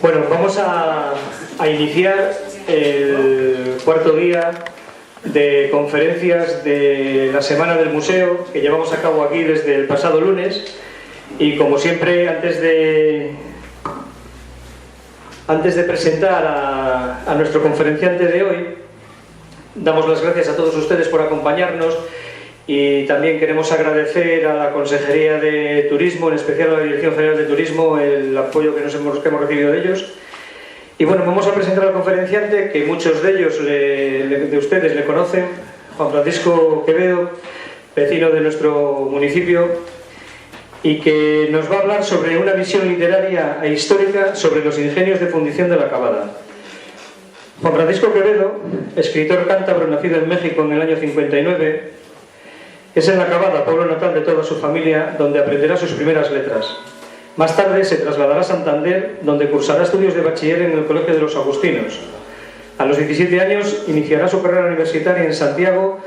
Bueno, vamos a iniciar el cuarto día de conferencias de la Semana del Museo que llevamos a cabo aquí desde el pasado lunes, y como siempre, antes de presentar a nuestro conferenciante de hoy, damos las gracias a todos ustedes por acompañarnos, y también queremos agradecer a la Consejería de Turismo, en especial a la Dirección General de Turismo, el apoyo que hemos recibido de ellos. Y bueno, vamos a presentar al conferenciante, que muchos de ellos, de ustedes, le conocen, Juan Francisco Quevedo, vecino de nuestro municipio, y que nos va a hablar sobre una visión literaria e histórica sobre los ingenios de fundición de la Cavada. Juan Francisco Quevedo, escritor cántabro nacido en México en el año 59, es en la Cavada, pueblo natal de toda su familia, donde aprenderá sus primeras letras. Más tarde se trasladará a Santander, donde cursará estudios de bachiller en el Colegio de los Agustinos. A los 17 años iniciará su carrera universitaria en Santiago,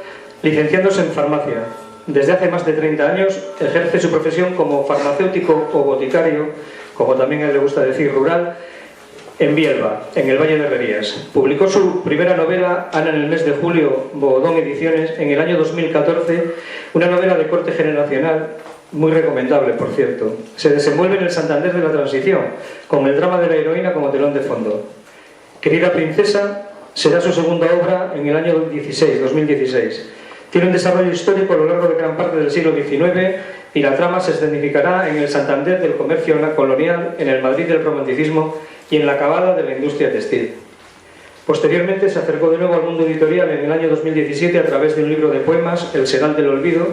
licenciándose en farmacia. Desde hace más de 30 años ejerce su profesión como farmacéutico o boticario, como también a él le gusta decir rural, en Bielva, en el Valle de Herrerías. Publicó su primera novela, Ana, en el mes de julio, Bogodón Ediciones, en el año 2014, una novela de corte generacional, muy recomendable, por cierto. Se desenvuelve en el Santander de la Transición, con el drama de la heroína como telón de fondo. Querida princesa será su segunda obra en el año 2016. Tiene un desarrollo histórico a lo largo de gran parte del siglo XIX, y la trama se escenificará en el Santander del comercio colonial, en el Madrid del romanticismo y en la Cavada de la industria textil. Posteriormente se acercó de nuevo al mundo editorial en el año 2017 a través de un libro de poemas, El Sedal del Olvido,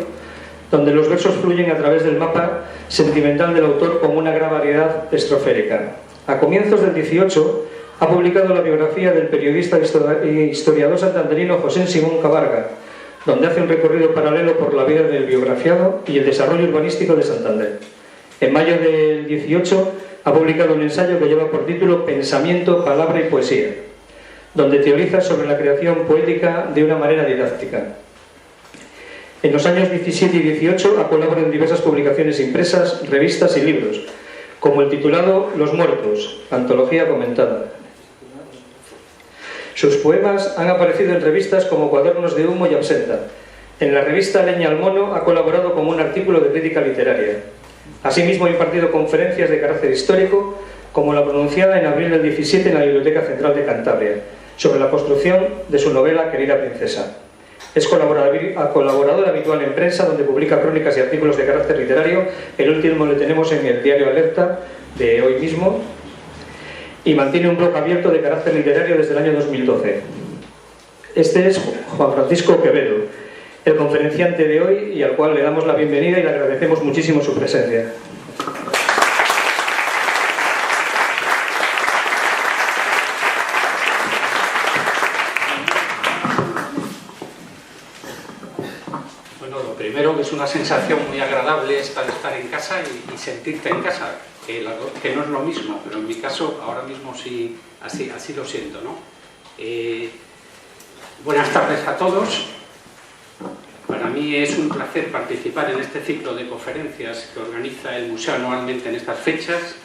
donde los versos fluyen a través del mapa sentimental del autor con una gran variedad estroférica. A comienzos del 18 ha publicado la biografía del periodista e historiador santanderino José Simón Cabarga, donde hace un recorrido paralelo por la vida del biografiado y el desarrollo urbanístico de Santander. En mayo del 18 ha publicado un ensayo que lleva por título Pensamiento, Palabra y Poesía, donde teoriza sobre la creación poética de una manera didáctica. En los años 17 y 18 ha colaborado en diversas publicaciones impresas, revistas y libros, como el titulado Los Muertos, antología comentada. Sus poemas han aparecido en revistas como Cuadernos de Humo y Absenta. En la revista Leña al Mono ha colaborado con un artículo de crítica literaria. Asimismo ha impartido conferencias de carácter histórico, como la pronunciada en abril del 17 en la Biblioteca Central de Cantabria, sobre la construcción de su novela Querida princesa. Es colaborador habitual en prensa, donde publica crónicas y artículos de carácter literario. El último le tenemos en el diario Alerta de hoy mismo, y mantiene un blog abierto de carácter literario desde el año 2012. Este es Juan Francisco Quevedo, el conferenciante de hoy, y al cual le damos la bienvenida y le agradecemos muchísimo su presencia. Bueno, lo primero, que es una sensación muy agradable estar en casa y sentirte en casa, que no es lo mismo, pero en mi caso ahora mismo sí, así lo siento, ¿no? Buenas tardes a todos. Para mí es un placer participar en este ciclo de conferencias que organiza el museo anualmente en estas fechas.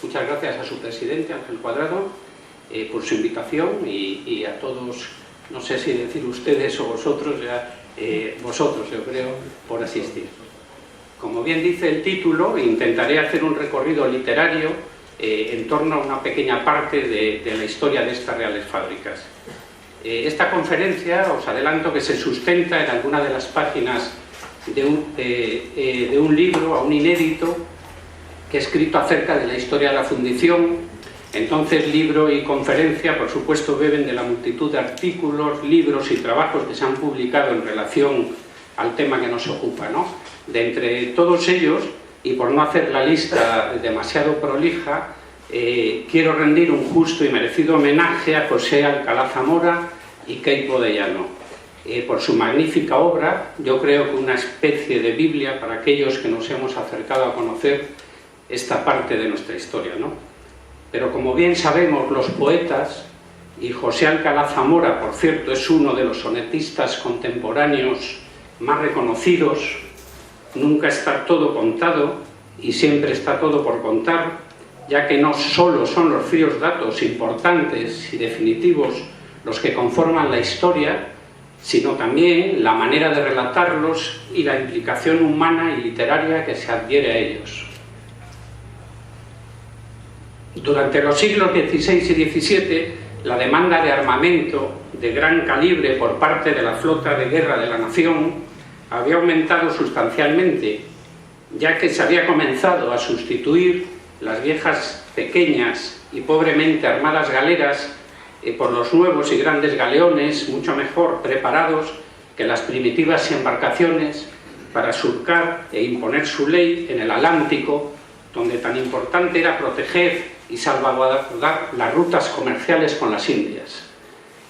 Muchas gracias a su presidente, Ángel Cuadrado, por su invitación, y a todos, no sé si decir ustedes o vosotros, vosotros yo creo, por asistir. Como bien dice el título, intentaré hacer un recorrido literario en torno a una pequeña parte de la historia de estas reales fábricas. Esta conferencia, os adelanto que se sustenta en alguna de las páginas de un libro, aún inédito, que he escrito acerca de la historia de la fundición. Entonces, libro y conferencia, por supuesto, beben de la multitud de artículos, libros y trabajos que se han publicado en relación al tema que nos ocupa, ¿no? De entre todos ellos, y por no hacer la lista demasiado prolija, quiero rendir un justo y merecido homenaje a José Alcalá Zamora y Queipo de Llano, por su magnífica obra. Yo creo que una especie de Biblia para aquellos que nos hemos acercado a conocer esta parte de nuestra historia, ¿no? Pero como bien sabemos los poetas, y José Alcalá Zamora, por cierto, es uno de los sonetistas contemporáneos más reconocidos, nunca está todo contado y siempre está todo por contar. ya que no solo son los fríos datos importantes y definitivos los que conforman la historia, sino también la manera de relatarlos y la implicación humana y literaria que se adhiere a ellos. Durante los siglos XVI y XVII, la demanda de armamento de gran calibre por parte de la flota de guerra de la nación había aumentado sustancialmente, ya que se había comenzado a sustituir las viejas, pequeñas y pobremente armadas galeras por los nuevos y grandes galeones, mucho mejor preparados que las primitivas embarcaciones para surcar e imponer su ley en el Atlántico, donde tan importante era proteger y salvaguardar las rutas comerciales con las Indias.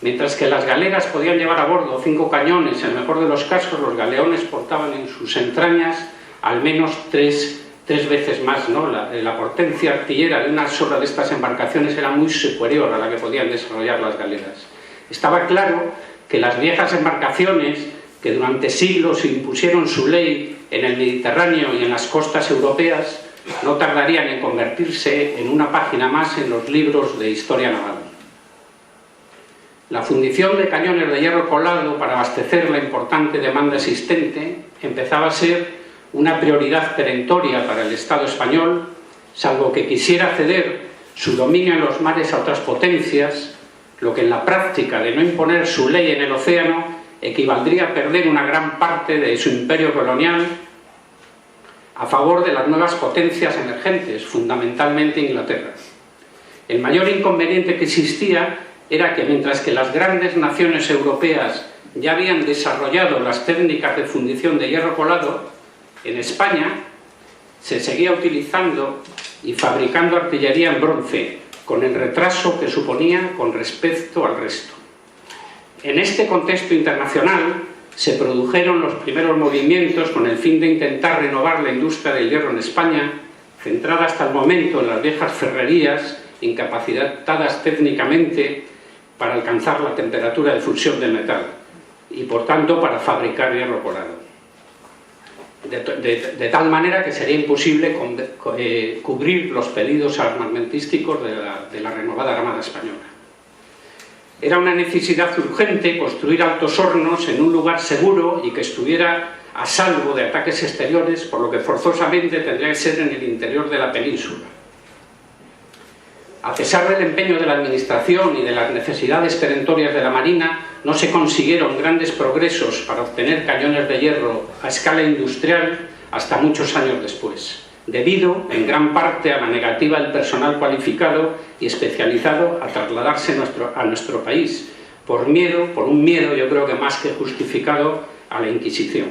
Mientras que las galeras podían llevar a bordo 5 cañones, en el mejor de los casos los galeones portaban en sus entrañas al menos tres veces más, ¿no? La potencia artillera de una sola de estas embarcaciones era muy superior a la que podían desarrollar las galeras. Estaba claro que las viejas embarcaciones, que durante siglos impusieron su ley en el Mediterráneo y en las costas europeas, no tardarían en convertirse en una página más en los libros de historia naval. La fundición de cañones de hierro colado para abastecer la importante demanda existente empezaba a ser una prioridad perentoria para el Estado español, salvo que quisiera ceder su dominio en los mares a otras potencias, lo que en la práctica de no imponer su ley en el océano equivaldría a perder una gran parte de su imperio colonial a favor de las nuevas potencias emergentes, fundamentalmente Inglaterra. El mayor inconveniente que existía era que mientras que las grandes naciones europeas ya habían desarrollado las técnicas de fundición de hierro colado, en España se seguía utilizando y fabricando artillería en bronce, con el retraso que suponía con respecto al resto. En este contexto internacional se produjeron los primeros movimientos con el fin de intentar renovar la industria del hierro en España, centrada hasta el momento en las viejas ferrerías, incapacitadas técnicamente para alcanzar la temperatura de fusión del metal y, por tanto, para fabricar hierro colado. De tal manera que sería imposible cubrir los pedidos armamentísticos de la renovada Armada Española. Era una necesidad urgente construir altos hornos en un lugar seguro y que estuviera a salvo de ataques exteriores, por lo que forzosamente tendría que ser en el interior de la península. A pesar del empeño de la Administración y de las necesidades perentorias de la Marina, no se consiguieron grandes progresos para obtener cañones de hierro a escala industrial hasta muchos años después, debido en gran parte a la negativa del personal cualificado y especializado a trasladarse a nuestro país, por un miedo yo creo que más que justificado a la Inquisición.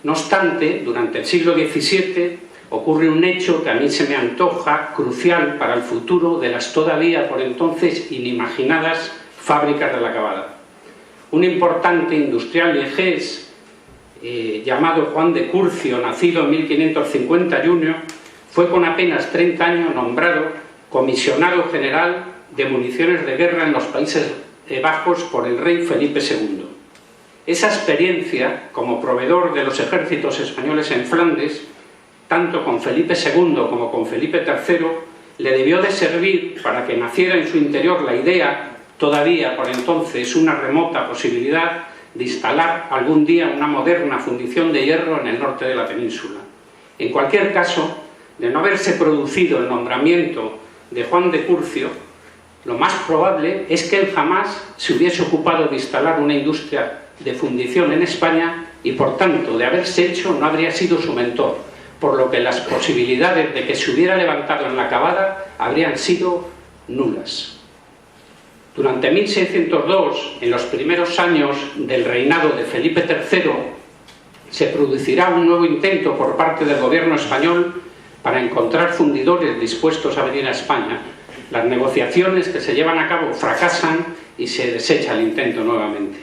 No obstante, durante el siglo XVII ocurre un hecho que a mí se me antoja crucial para el futuro de las todavía por entonces inimaginadas fábricas de la acabada. Un importante industrial vejez llamado Juan de Curcio, nacido en 1551, fue con apenas 30 años nombrado comisionado general de municiones de guerra en los Países Bajos por el rey Felipe II. Esa experiencia como proveedor de los ejércitos españoles en Flandes, tanto con Felipe II como con Felipe III, le debió de servir para que naciera en su interior la idea, todavía por entonces una remota posibilidad, de instalar algún día una moderna fundición de hierro en el norte de la península. En cualquier caso, de no haberse producido el nombramiento de Juan de Curcio, lo más probable es que él jamás se hubiese ocupado de instalar una industria de fundición en España y, por tanto, de haberse hecho, no habría sido su mentor, por lo que las posibilidades de que se hubiera levantado en la acabada habrían sido nulas. Durante 1602, en los primeros años del reinado de Felipe III, se producirá un nuevo intento por parte del gobierno español para encontrar fundidores dispuestos a venir a España. Las negociaciones que se llevan a cabo fracasan y se desecha el intento nuevamente.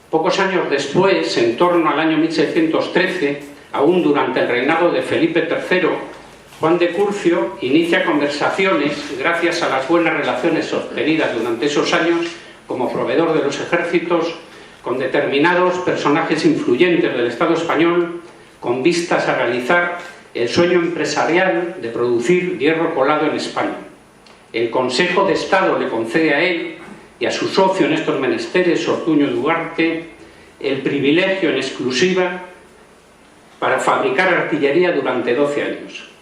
Pocos años después, en torno al año 1613, aún durante el reinado de Felipe III, Juan de Curcio inicia conversaciones, gracias a las buenas relaciones obtenidas durante esos años como proveedor de los ejércitos, con determinados personajes influyentes del Estado español, con vistas a realizar el sueño empresarial de producir hierro colado en España. El Consejo de Estado le concede a él y a su socio en estos menesteres, Ortuño Duarte, el privilegio en exclusiva para fabricar artillería durante 12 años.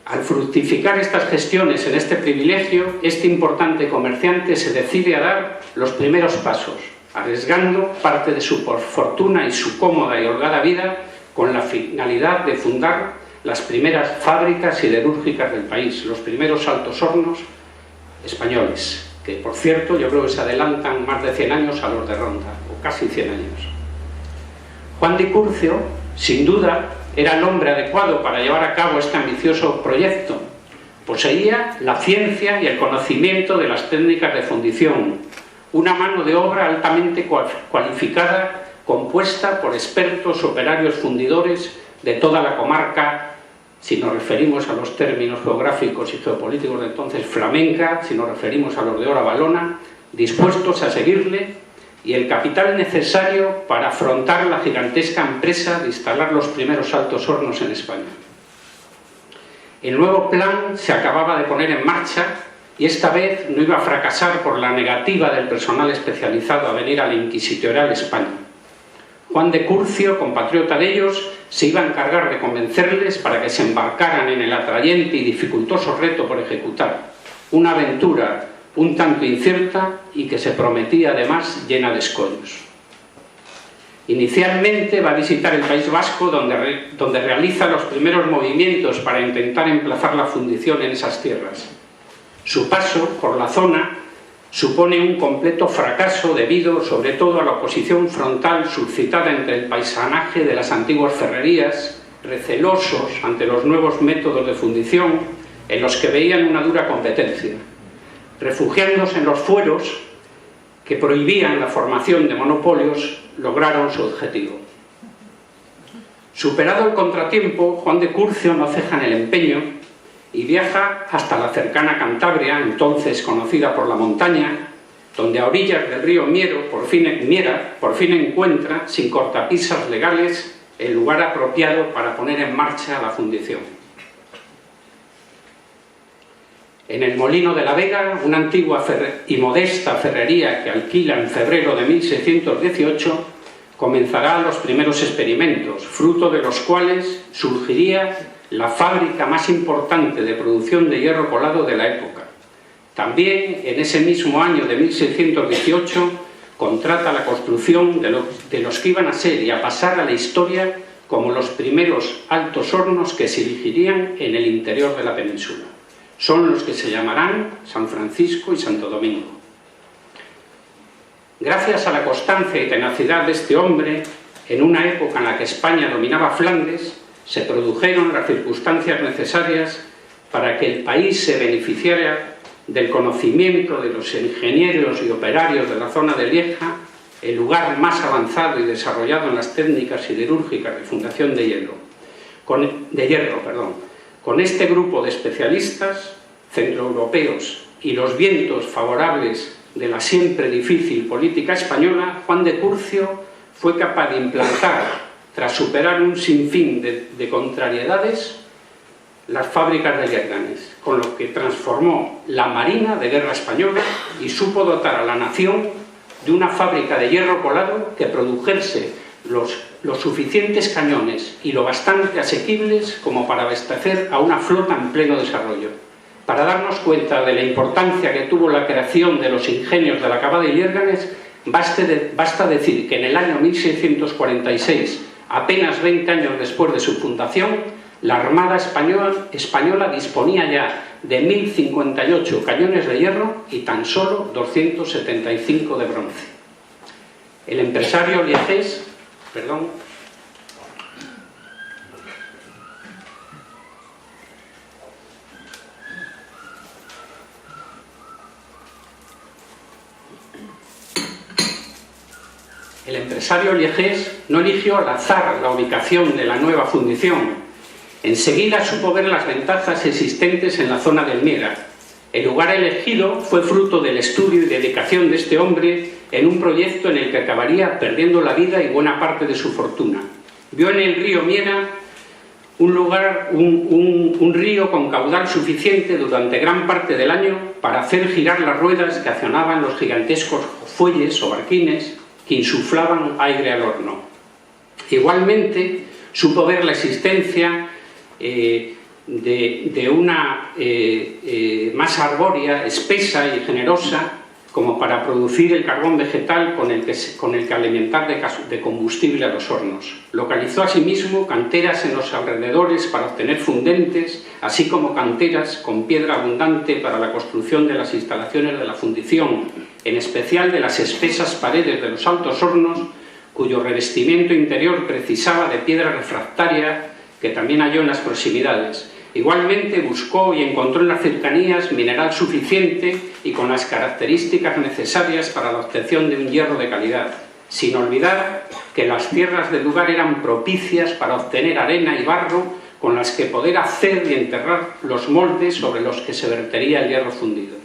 Al fructificar estas gestiones en este privilegio, este importante comerciante se decide a dar los primeros pasos, arriesgando parte de su fortuna y su cómoda y holgada vida con la finalidad de fundar las primeras fábricas siderúrgicas del país, los primeros altos hornos españoles, que por cierto yo creo que se adelantan más de 100 años a los de Ronda, o casi 100 años. Juan de Curcio, sin duda, era el hombre adecuado para llevar a cabo este ambicioso proyecto. Poseía la ciencia y el conocimiento de las técnicas de fundición, una mano de obra altamente cualificada, compuesta por expertos operarios fundidores de toda la comarca, si nos referimos a los términos geográficos y geopolíticos de entonces, flamenca, si nos referimos a los de ahora, valona, dispuestos a seguirle, y el capital necesario para afrontar la gigantesca empresa de instalar los primeros altos hornos en España. El nuevo plan se acababa de poner en marcha y esta vez no iba a fracasar por la negativa del personal especializado a venir al inquisitorial España. Juan de Curcio, compatriota de ellos, se iba a encargar de convencerles para que se embarcaran en el atrayente y dificultoso reto por ejecutar, una aventura un tanto incierta y que se prometía además llena de escollos. Inicialmente va a visitar el País Vasco, donde realiza los primeros movimientos para intentar emplazar la fundición en esas tierras. Su paso por la zona supone un completo fracaso debido sobre todo a la oposición frontal suscitada entre el paisanaje de las antiguas ferrerías, recelosos ante los nuevos métodos de fundición en los que veían una dura competencia. Refugiándose en los fueros que prohibían la formación de monopolios, lograron su objetivo. Superado el contratiempo, Juan de Curcio no ceja en el empeño y viaja hasta la cercana Cantabria, entonces conocida por la montaña, donde a orillas del río Miera por fin encuentra, sin cortapisas legales, el lugar apropiado para poner en marcha la fundición. En el Molino de la Vega, una antigua y modesta ferrería que alquila en febrero de 1618, comenzará los primeros experimentos, fruto de los cuales surgiría la fábrica más importante de producción de hierro colado de la época. También, en ese mismo año de 1618, contrata la construcción de los que iban a ser y a pasar a la historia como los primeros altos hornos que se erigirían en el interior de la península. Son los que se llamarán San Francisco y Santo Domingo. Gracias a la constancia y tenacidad de este hombre, en una época en la que España dominaba Flandes, se produjeron las circunstancias necesarias para que el país se beneficiara del conocimiento de los ingenieros y operarios de la zona de Lieja, el lugar más avanzado y desarrollado en las técnicas siderúrgicas de fundación de hierro. Con este grupo de especialistas centroeuropeos y los vientos favorables de la siempre difícil política española, Juan de Curcio fue capaz de implantar, tras superar un sinfín de contrariedades, las fábricas de Yerganes, con lo que transformó la Marina de Guerra española y supo dotar a la nación de una fábrica de hierro colado que produjese los suficientes cañones y lo bastante asequibles como para abastecer a una flota en pleno desarrollo. Para darnos cuenta de la importancia que tuvo la creación de los ingenios de la cava de Yerganes, basta decir que en el año 1646, apenas 20 años después de su fundación, la Armada española disponía ya de 1058 cañones de hierro y tan solo 275 de bronce. El empresario liegés, El empresario liegés no eligió al azar la ubicación de la nueva fundición. Enseguida supo ver las ventajas existentes en la zona del Miera. El lugar elegido fue fruto del estudio y dedicación de este hombre en un proyecto en el que acabaría perdiendo la vida y buena parte de su fortuna. Vio en el río Miera un río con caudal suficiente durante gran parte del año para hacer girar las ruedas que accionaban los gigantescos fuelles o barquines que insuflaban aire al horno. Igualmente, supo ver la existencia de una masa arbórea, espesa y generosa, como para producir el carbón vegetal con el que alimentar de combustible a los hornos. Localizó asimismo canteras en los alrededores para obtener fundentes, así como canteras con piedra abundante para la construcción de las instalaciones de la fundición, en especial de las espesas paredes de los altos hornos, cuyo revestimiento interior precisaba de piedra refractaria que también halló en las proximidades. Igualmente buscó y encontró en las cercanías mineral suficiente y con las características necesarias para la obtención de un hierro de calidad, sin olvidar que las tierras del lugar eran propicias para obtener arena y barro con las que poder hacer y enterrar los moldes sobre los que se vertería el hierro fundido.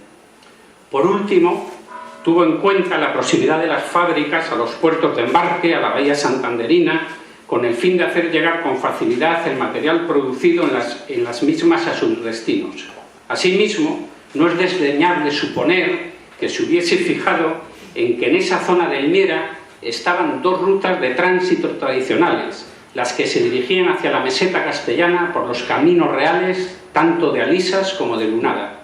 Por último, tuvo en cuenta la proximidad de las fábricas a los puertos de embarque, a la bahía santanderina, con el fin de hacer llegar con facilidad el material producido en las mismas a sus destinos. Asimismo, no es desdeñable suponer que se hubiese fijado en que en esa zona del Miera estaban dos rutas de tránsito tradicionales, las que se dirigían hacia la meseta castellana por los caminos reales, tanto de Alisas como de Lunada.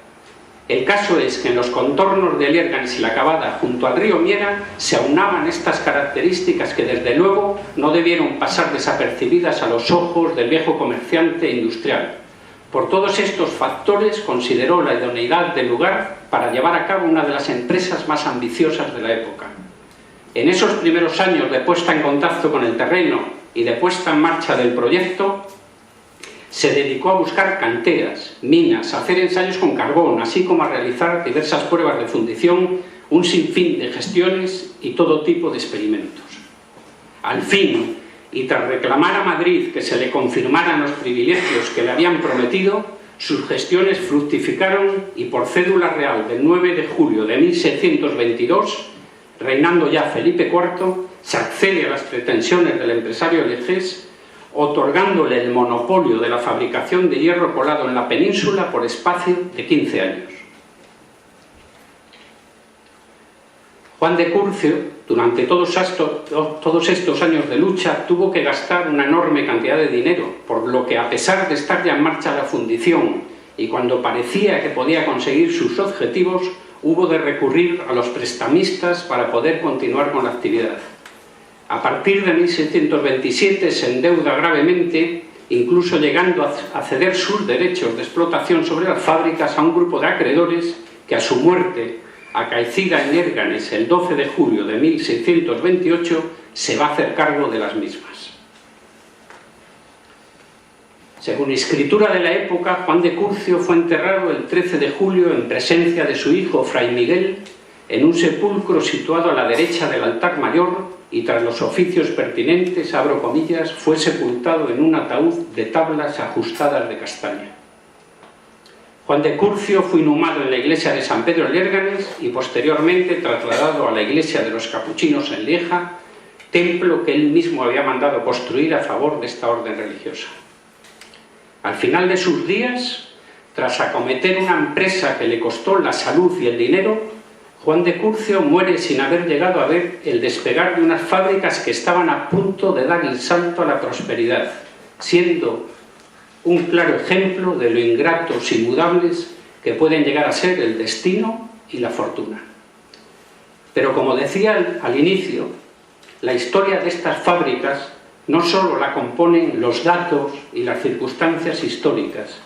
El caso es que en los contornos de Lérganes y la Cavada, junto al río Miera, se aunaban estas características que desde luego no debieron pasar desapercibidas a los ojos del viejo comerciante industrial. Por todos estos factores consideró la idoneidad del lugar para llevar a cabo una de las empresas más ambiciosas de la época. En esos primeros años de puesta en contacto con el terreno y de puesta en marcha del proyecto, se dedicó a buscar canteras, minas, a hacer ensayos con carbón, así como a realizar diversas pruebas de fundición, un sinfín de gestiones y todo tipo de experimentos. Al fin, y tras reclamar a Madrid que se le confirmaran los privilegios que le habían prometido, sus gestiones fructificaron y por cédula real del 9 de julio de 1622, reinando ya Felipe IV, se accede a las pretensiones del empresario Legés, otorgándole el monopolio de la fabricación de hierro colado en la península por espacio de 15 años. Juan de Curcio, durante todos estos años de lucha, tuvo que gastar una enorme cantidad de dinero, por lo que, a pesar de estar ya en marcha la fundición y cuando parecía que podía conseguir sus objetivos, hubo de recurrir a los prestamistas para poder continuar con la actividad. A partir de 1627 se endeuda gravemente, incluso llegando a ceder sus derechos de explotación sobre las fábricas a un grupo de acreedores que, a su muerte, acaecida en Lérganes el 12 de julio de 1628, se va a hacer cargo de las mismas. Según escritura de la época, Juan de Curcio fue enterrado el 13 de julio en presencia de su hijo Fray Miguel en un sepulcro situado a la derecha del altar mayor y, tras los oficios pertinentes, abro comillas, fue sepultado en un ataúd de tablas ajustadas de castaña. Juan de Curcio fue inhumado en la iglesia de San Pedro en Lérganes y posteriormente trasladado a la iglesia de los Capuchinos en Lieja, templo que él mismo había mandado construir a favor de esta orden religiosa. Al final de sus días, tras acometer una empresa que le costó la salud y el dinero, Juan de Curcio muere sin haber llegado a ver el despegar de unas fábricas que estaban a punto de dar el salto a la prosperidad, siendo un claro ejemplo de lo ingratos y mudables que pueden llegar a ser el destino y la fortuna. Pero, como decía al inicio, la historia de estas fábricas no solo la componen los datos y las circunstancias históricas,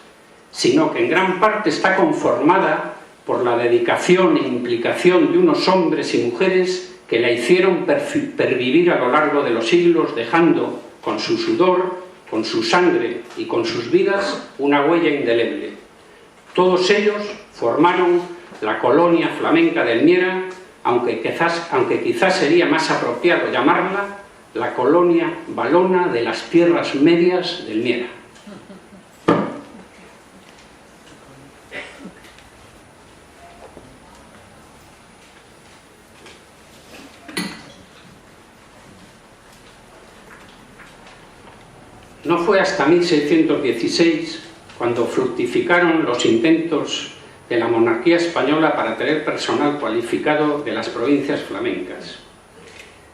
sino que en gran parte está conformada por la dedicación e implicación de unos hombres y mujeres que la hicieron pervivir a lo largo de los siglos, dejando con su sudor, con su sangre y con sus vidas una huella indeleble. Todos ellos formaron la colonia flamenca del Miera, aunque quizás sería más apropiado llamarla la colonia valona de las tierras medias del Miera. No fue hasta 1616 cuando fructificaron los intentos de la monarquía española para traer personal cualificado de las provincias flamencas.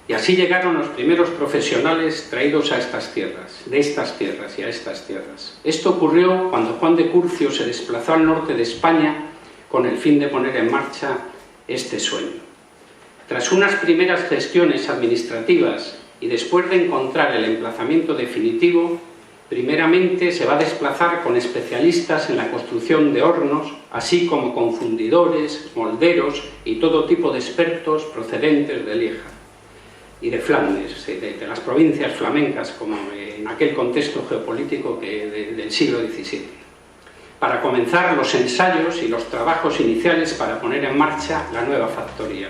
Y así llegaron los primeros profesionales traídos a estas tierras, de estas tierras y a estas tierras. Esto ocurrió cuando Juan de Curcio se desplazó al norte de España con el fin de poner en marcha este sueño. Tras unas primeras gestiones administrativas y después de encontrar el emplazamiento definitivo, primeramente se va a desplazar con especialistas en la construcción de hornos, así como con fundidores, molderos y todo tipo de expertos procedentes de Lieja y de Flandes, de las provincias flamencas, como en aquel contexto geopolítico del siglo XVII, para comenzar los ensayos y los trabajos iniciales para poner en marcha la nueva factoría.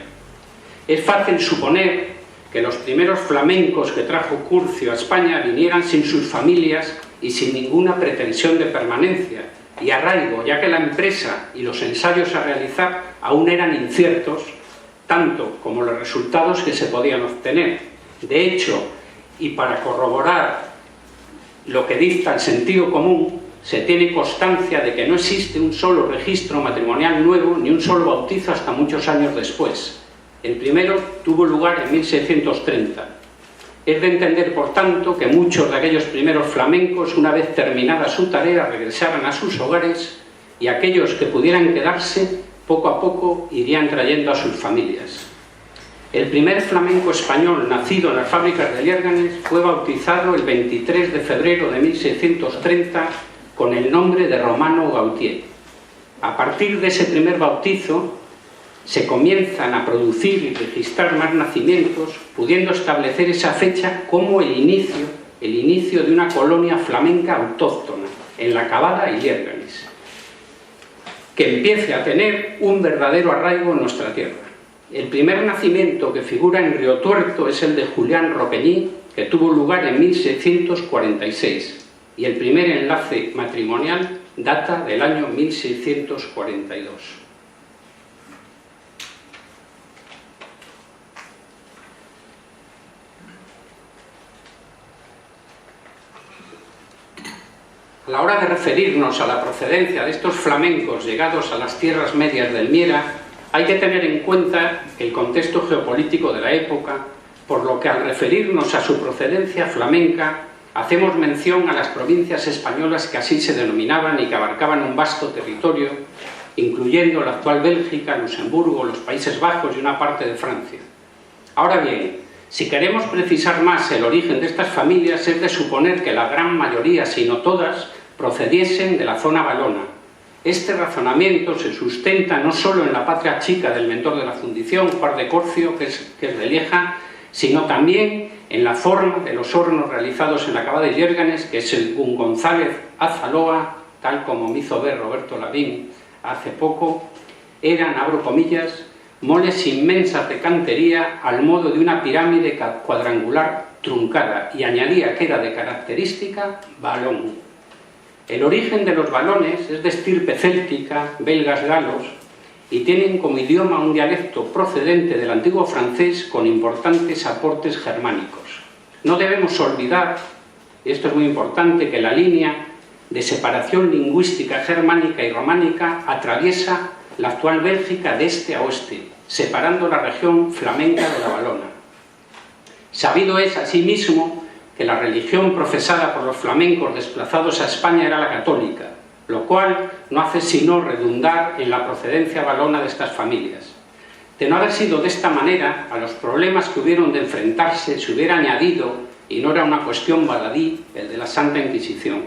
Es fácil suponer que los primeros flamencos que trajo Curcio a España vinieran sin sus familias y sin ninguna pretensión de permanencia y arraigo, ya que la empresa y los ensayos a realizar aún eran inciertos, tanto como los resultados que se podían obtener. De hecho, y para corroborar lo que dicta el sentido común, se tiene constancia de que no existe un solo registro matrimonial nuevo ni un solo bautizo hasta muchos años después. El primero tuvo lugar en 1630. Es de entender, por tanto, que muchos de aquellos primeros flamencos, una vez terminada su tarea, regresaran a sus hogares y aquellos que pudieran quedarse, poco a poco irían trayendo a sus familias. El primer flamenco español nacido en las fábricas de Liérganes fue bautizado el 23 de febrero de 1630 con el nombre de Romano Gautier. A partir de ese primer bautizo se comienzan a producir y registrar más nacimientos, pudiendo establecer esa fecha como el inicio de una colonia flamenca autóctona en la Cavada y Liérganes, que empiece a tener un verdadero arraigo en nuestra tierra. El primer nacimiento que figura en Río Tuerto es el de Julián Roqueñí, que tuvo lugar en 1646, y el primer enlace matrimonial data del año 1642. A la hora de referirnos a la procedencia de estos flamencos llegados a las tierras medias del Miera, hay que tener en cuenta el contexto geopolítico de la época, por lo que al referirnos a su procedencia flamenca, hacemos mención a las provincias españolas que así se denominaban y que abarcaban un vasto territorio, incluyendo la actual Bélgica, Luxemburgo, los Países Bajos y una parte de Francia. Ahora bien, si queremos precisar más el origen de estas familias, es de suponer que la gran mayoría, si no todas, procediesen de la zona valona. Este razonamiento se sustenta no solo en la patria chica del mentor de la fundición, Juan de Curcio, que es de Lieja, sino también en la forma de los hornos realizados en la Cavada de Liérganes, que según González Azaloa, tal como me hizo ver Roberto Lavín hace poco, eran, abro comillas, moles inmensas de cantería al modo de una pirámide cuadrangular truncada, y añadía que era de característica valón. El origen de los valones es de estirpe céltica, belgas galos, y tienen como idioma un dialecto procedente del antiguo francés con importantes aportes germánicos. No debemos olvidar, y esto es muy importante, que la línea de separación lingüística germánica y románica atraviesa la actual Bélgica de este a oeste, separando la región flamenca de la valona. Sabido es, asimismo, que la religión profesada por los flamencos desplazados a España era la católica, lo cual no hace sino redundar en la procedencia valona de estas familias. De no haber sido de esta manera, a los problemas que hubieron de enfrentarse se hubiera añadido, y no era una cuestión baladí, el de la Santa Inquisición.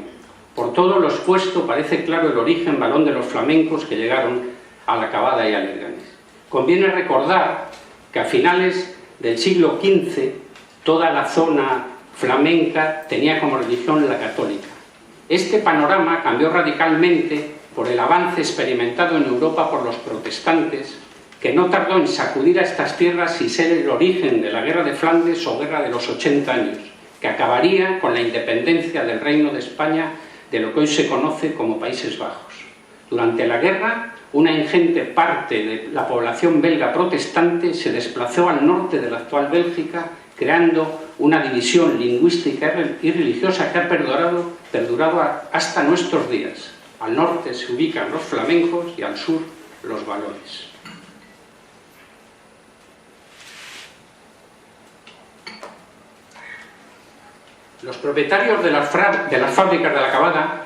Por todo lo expuesto parece claro el origen valón de los flamencos que llegaron a la Cavada y a Liérganes. Conviene recordar que a finales del siglo XV toda la zona flamenca tenía como religión la católica. Este panorama cambió radicalmente por el avance experimentado en Europa por los protestantes, que no tardó en sacudir a estas tierras y ser el origen de la Guerra de Flandes o Guerra de los 80 años, que acabaría con la independencia del Reino de España de lo que hoy se conoce como Países Bajos. Durante la guerra, una ingente parte de la población belga protestante se desplazó al norte de la actual Bélgica creando una división lingüística y religiosa que ha perdurado hasta nuestros días. Al norte se ubican los flamencos y al sur los valores. Los propietarios de las fábricas de la Cavada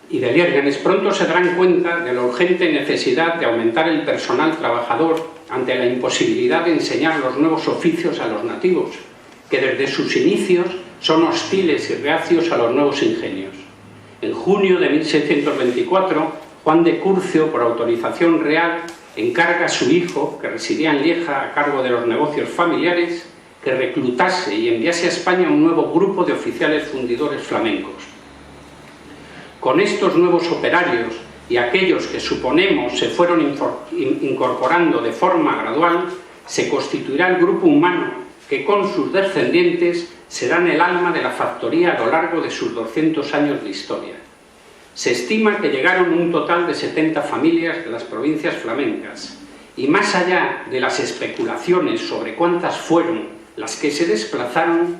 y de Liérgenes pronto se darán cuenta de la urgente necesidad de aumentar el personal trabajador ante la imposibilidad de enseñar los nuevos oficios a los nativos, que desde sus inicios son hostiles y reacios a los nuevos ingenios. En junio de 1624, Juan de Curcio, por autorización real, encarga a su hijo, que residía en Lieja a cargo de los negocios familiares, que reclutase y enviase a España un nuevo grupo de oficiales fundidores flamencos. Con estos nuevos operarios y aquellos que suponemos se fueron incorporando de forma gradual, se constituirá el grupo humano que con sus descendientes serán el alma de la factoría a lo largo de sus 200 años de historia. Se estima que llegaron un total de 70 familias de las provincias flamencas, y más allá de las especulaciones sobre cuántas fueron las que se desplazaron,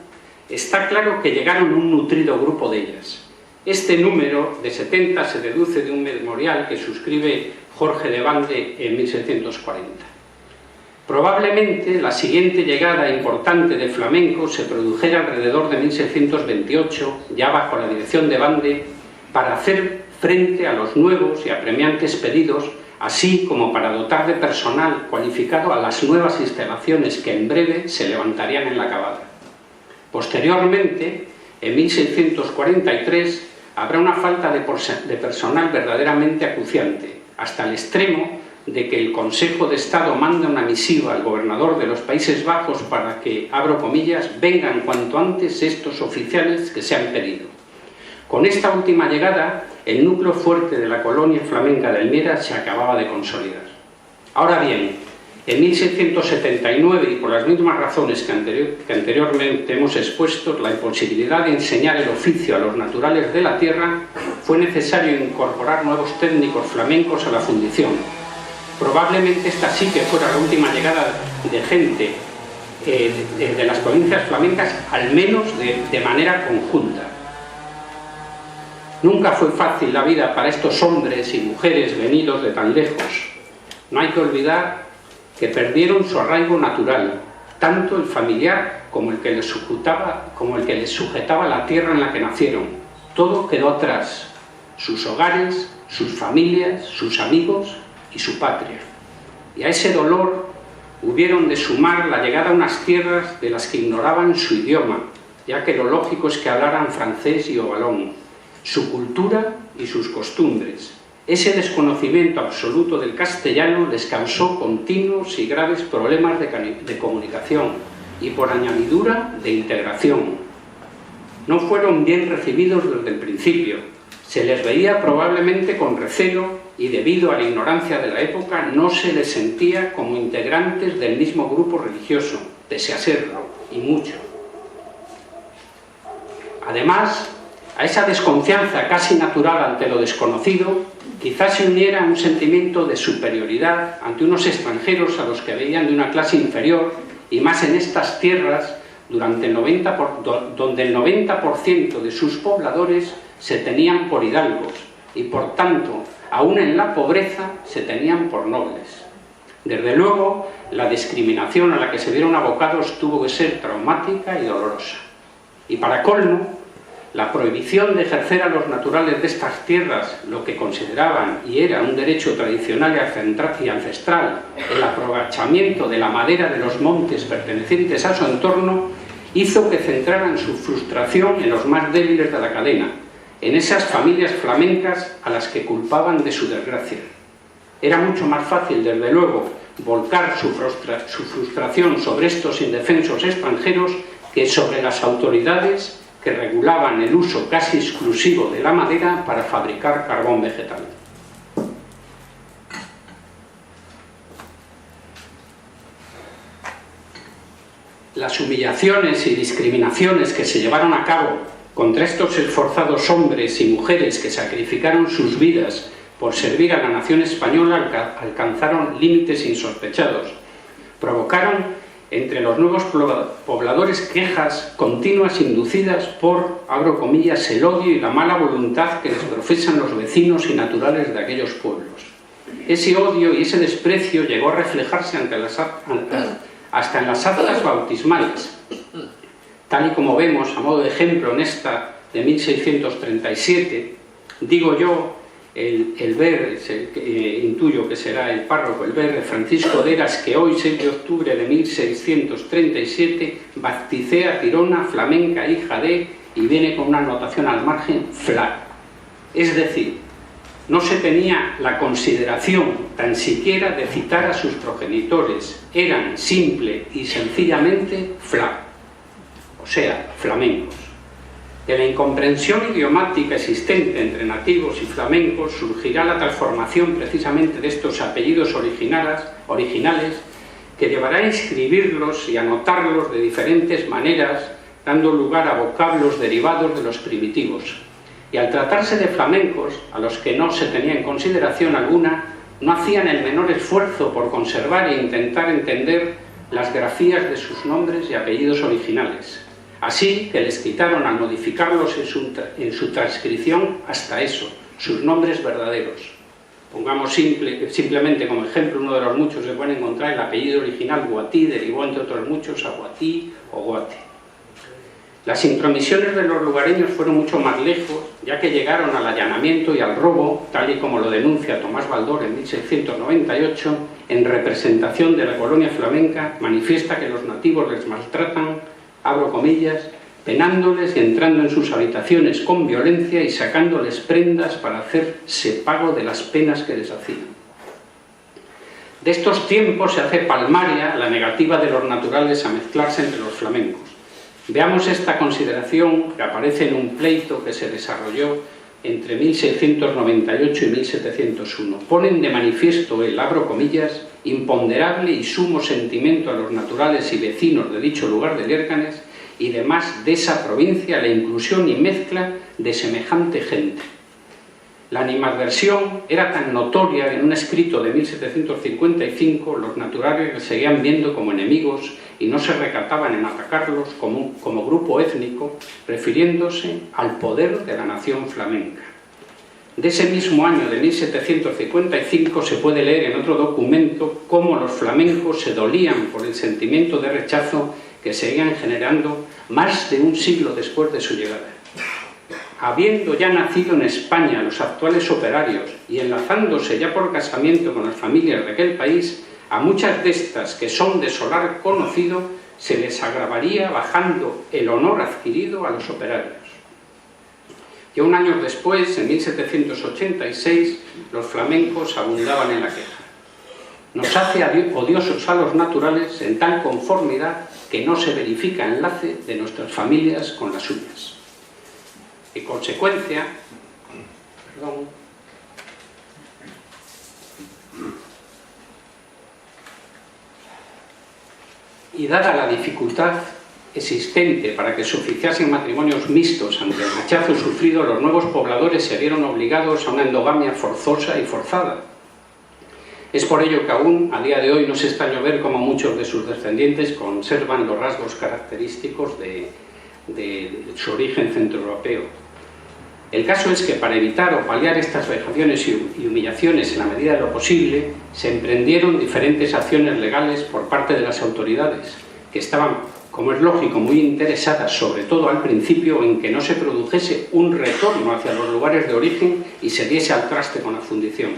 está claro que llegaron un nutrido grupo de ellas. Este número de 70 se deduce de un memorial que suscribe Jorge de Bande en 1740. Probablemente la siguiente llegada importante de flamencos se produjera alrededor de 1628, ya bajo la dirección de Bande, para hacer frente a los nuevos y apremiantes pedidos, así como para dotar de personal cualificado a las nuevas instalaciones que en breve se levantarían en la Cavada. Posteriormente, en 1643, habrá una falta de personal verdaderamente acuciante, hasta el extremo de que el Consejo de Estado manda una misiva al gobernador de los Países Bajos para que, abro comillas, vengan cuanto antes estos oficiales que se han pedido. Con esta última llegada, el núcleo fuerte de la colonia flamenca de Elmira se acababa de consolidar. Ahora bien, en 1679, y por las mismas razones que anteriormente hemos expuesto, la imposibilidad de enseñar el oficio a los naturales de la tierra, fue necesario incorporar nuevos técnicos flamencos a la fundición. Probablemente esta sí que fuera la última llegada de gente de las provincias flamencas, al menos de manera conjunta. Nunca fue fácil la vida para estos hombres y mujeres venidos de tan lejos. No hay que olvidar que perdieron su arraigo natural, tanto el familiar como el que les sujetaba la tierra en la que nacieron. Todo quedó atrás: sus hogares, sus familias, sus amigos y su patria. Y a ese dolor hubieron de sumar la llegada a unas tierras de las que ignoraban su idioma, ya que lo lógico es que hablaran francés y ovalón, su cultura y sus costumbres. Ese desconocimiento absoluto del castellano les causó continuos y graves problemas de comunicación y, por añadidura, de integración. No fueron bien recibidos desde el principio. Se les veía probablemente con recelo y, debido a la ignorancia de la época, no se les sentía como integrantes del mismo grupo religioso, pese a serlo, y mucho. Además, a esa desconfianza casi natural ante lo desconocido, quizás se uniera un sentimiento de superioridad ante unos extranjeros a los que veían de una clase inferior, y más en estas tierras donde el 90% de sus pobladores se tenían por hidalgos y, por tanto, aún en la pobreza se tenían por nobles. Desde luego, la discriminación a la que se vieron abocados tuvo que ser traumática y dolorosa. Y para colmo, la prohibición de ejercer a los naturales de estas tierras lo que consideraban y era un derecho tradicional y ancestral, el aprovechamiento de la madera de los montes pertenecientes a su entorno, hizo que centraran su frustración en los más débiles de la cadena, en esas familias flamencas a las que culpaban de su desgracia. Era mucho más fácil, desde luego, volcar su frustración sobre estos indefensos extranjeros que sobre las autoridades que regulaban el uso casi exclusivo de la madera para fabricar carbón vegetal. Las humillaciones y discriminaciones que se llevaron a cabo contra estos esforzados hombres y mujeres que sacrificaron sus vidas por servir a la nación española alcanzaron límites insospechados. Provocaron entre los nuevos pobladores quejas continuas inducidas por, abro comillas, el odio y la mala voluntad que les profesan los vecinos y naturales de aquellos pueblos. Ese odio y ese desprecio llegó a reflejarse hasta en las actas bautismales, tal y como vemos, a modo de ejemplo, en esta de 1637, digo yo, el ver, intuyo que será el párroco, el ver de Francisco de Eras, que hoy, 6 de octubre de 1637, bauticé a Tirona, flamenca, hija de, y viene con una anotación al margen, fla. Es decir, no se tenía la consideración tan siquiera de citar a sus progenitores, eran simple y sencillamente fla, o sea, flamencos. De la incomprensión idiomática existente entre nativos y flamencos surgirá la transformación precisamente de estos apellidos originales que llevará a inscribirlos y anotarlos de diferentes maneras, dando lugar a vocablos derivados de los primitivos. Y al tratarse de flamencos, a los que no se tenía en consideración alguna, no hacían el menor esfuerzo por conservar e intentar entender las grafías de sus nombres y apellidos originales. Así que les quitaron al modificarlos en su transcripción hasta eso, sus nombres verdaderos. Pongamos simplemente como ejemplo uno de los muchos que pueden encontrar, el apellido original Guatí, derivó entre otros muchos a Guatí o Guate. Las intromisiones de los lugareños fueron mucho más lejos, ya que llegaron al allanamiento y al robo, tal y como lo denuncia Tomás Baldor en 1698, en representación de la colonia flamenca, manifiesta que los nativos les maltratan, abro comillas, penándoles y entrando en sus habitaciones con violencia y sacándoles prendas para hacerse pago de las penas que les hacían. De estos tiempos se hace palmaria la negativa de los naturales a mezclarse entre los flamencos. Veamos esta consideración que aparece en un pleito que se desarrolló entre 1698 y 1701. Ponen de manifiesto el, abro comillas, imponderable y sumo sentimiento a los naturales y vecinos de dicho lugar de Lércanes y demás de esa provincia la inclusión y mezcla de semejante gente. La animadversión era tan notoria en un escrito de 1755, los naturales les seguían viendo como enemigos y no se recataban en atacarlos como grupo étnico, refiriéndose al poder de la nación flamenca. De ese mismo año de 1755 se puede leer en otro documento cómo los flamencos se dolían por el sentimiento de rechazo que seguían generando más de un siglo después de su llegada. Habiendo ya nacido en España los actuales operarios y enlazándose ya por casamiento con las familias de aquel país, a muchas de estas que son de solar conocido se les agravaría bajando el honor adquirido a los operarios. Ya un año después, en 1786, los flamencos abundaban en la queja. Nos hace odiosos a los naturales en tal conformidad que no se verifica enlace de nuestras familias con las suyas. En consecuencia, y dada la dificultad existente para que se oficiasen matrimonios mixtos ante el rechazo sufrido, los nuevos pobladores se vieron obligados a una endogamia forzosa y forzada. Es por ello que aún a día de hoy no se extraña ver cómo muchos de sus descendientes conservan los rasgos característicos de su origen centroeuropeo. El caso es que para evitar o paliar estas vejaciones y humillaciones en la medida de lo posible, se emprendieron diferentes acciones legales por parte de las autoridades, que estaban, como es lógico, muy interesadas, sobre todo al principio, en que no se produjese un retorno hacia los lugares de origen y se diese al traste con la fundición.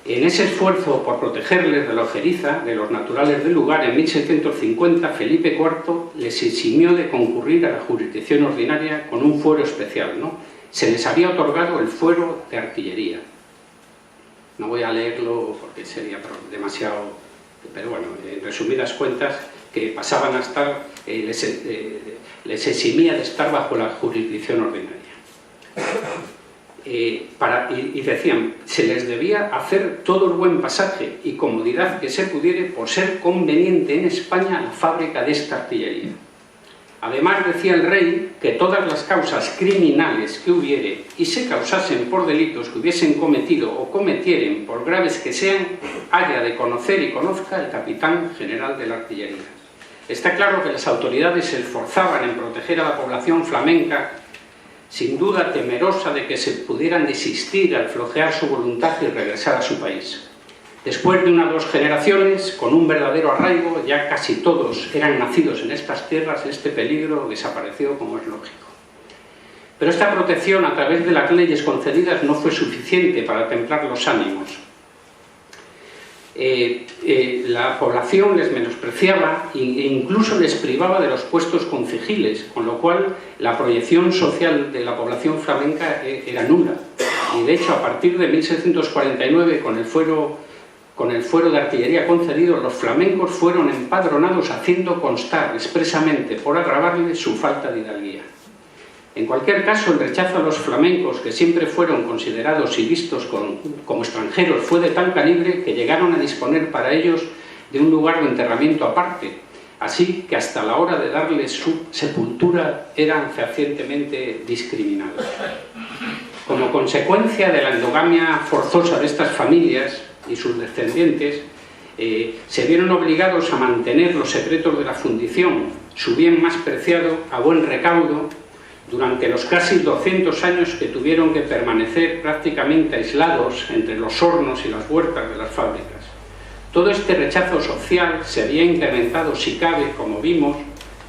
En ese esfuerzo por protegerles de la ojeriza de los naturales del lugar, en 1650 Felipe IV les eximió de concurrir a la jurisdicción ordinaria con un fuero especial, ¿no? Se les había otorgado el fuero de artillería. No voy a leerlo porque sería demasiado, pero bueno, en resumidas cuentas, que pasaban a estar, les eximía de estar bajo la jurisdicción ordinaria. Y decían, se les debía hacer todo el buen pasaje y comodidad que se pudiere por ser conveniente en España la fábrica de esta artillería. Además, decía el rey que todas las causas criminales que hubiere y se causasen por delitos que hubiesen cometido o cometieren, por graves que sean, haya de conocer y conozca el capitán general de la artillería. Está claro que las autoridades se esforzaban en proteger a la población flamenca, sin duda temerosa de que se pudieran desistir al flojear su voluntad y regresar a su país. Después de 1 o 2 generaciones, con un verdadero arraigo, ya casi todos eran nacidos en estas tierras, este peligro desapareció, como es lógico. Pero esta protección a través de las leyes concedidas no fue suficiente para templar los ánimos. La población les menospreciaba e incluso les privaba de los puestos concejales, con lo cual la proyección social de la población flamenca era nula. Y de hecho, a partir de 1649, con el fuero de artillería concedido, los flamencos fueron empadronados, haciendo constar expresamente, por agravarles, su falta de hidalguía. En cualquier caso, el rechazo a los flamencos, que siempre fueron considerados y vistos como extranjeros, fue de tal calibre que llegaron a disponer para ellos de un lugar de enterramiento aparte, así que hasta la hora de darles su sepultura eran fehacientemente discriminados. Como consecuencia de la endogamia forzosa de estas familias y sus descendientes, se vieron obligados a mantener los secretos de la fundición, su bien más preciado, a buen recaudo, durante los casi 200 años que tuvieron que permanecer prácticamente aislados entre los hornos y las huertas de las fábricas. Todo este rechazo social se había incrementado, si cabe, como vimos,